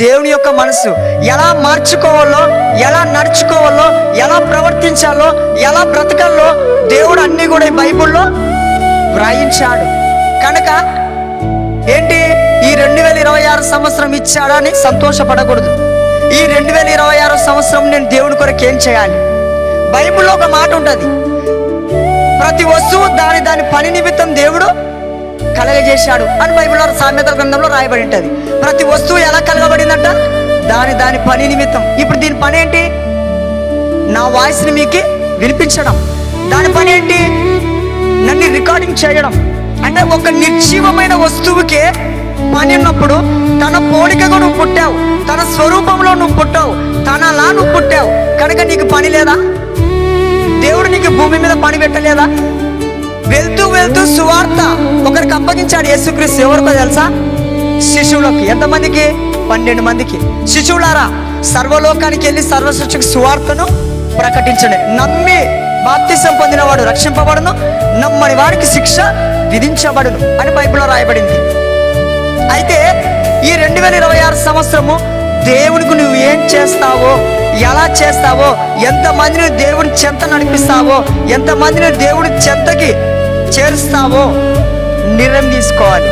దేవుని యొక్క మనసు ఎలా మార్చుకోవాలో, ఎలా నడుచుకోవాలో, ఎలా ప్రవర్తించాలో, ఎలా బ్రతకాలో దేవుడు అన్నీ కూడా ఈ బైబిల్లో వ్రాయించాడు. కనుక ఏంటి, ఈ 2026 సంవత్సరం ఇచ్చాడని సంతోషపడకూడదు. ఈ 2026 సంవత్సరం నేను దేవుని కొరకు ఏం చేయాలి? బైబిల్లో ఒక మాట ఉంటుంది, ప్రతి వస్తువు దాని పని నిమిత్తం దేవుడు కలగజేశాడు అని బైబిల్లో సామెతల గ్రంథంలో రాయబడి ఉంటుంది. ప్రతి వస్తువు ఎలా కలగబడిందంట? దాని పని నిమిత్తం. ఇప్పుడు దీని పని ఏంటి? నా వాయిస్ని మీకు వినిపించడం. దాని పని ఏంటి? నన్ను రికార్డింగ్ చేయడం. అంటే ఒక నిర్జీవమైన వస్తువుకే పని ఉన్నప్పుడు, తన పోలికగా నువ్వు పుట్టావు, తన స్వరూపంలో నువ్వు పుట్టావు, తనలా నువ్వు పుట్టావు కనుక నీకు పని లేదా? దేవుడు నీకు భూమి మీద పని పెట్టలేదా? వెళ్తూ వెళ్తూ సువార్త ఒకరికి అప్పగించాడు యేసుక్రీస్తు. ఎవరికో తెలుసా? శిశువులకి. ఎంతమందికి? 12 మందికి. శిశువులారా, సర్వలోకానికి వెళ్ళి సర్వ సృష్టికి సువార్తను ప్రకటించండి. నమ్మి బాప్తిసం పొందినవాడు రక్షింపబడును, నమ్మని వారికి శిక్ష విధించబడును అని బైబిల్లో రాయబడింది. అయితే ఈ 2026 సంవత్సరము దేవునికి నువ్వు ఏం చేస్తావో, ఎలా చేస్తావో, ఎంతమందిని దేవుని చెంత నడిపిస్తావో, ఎంతమందిని దేవుని చెంతకి చేరుస్తావో నిర్ణయం తీసుకోవాలి.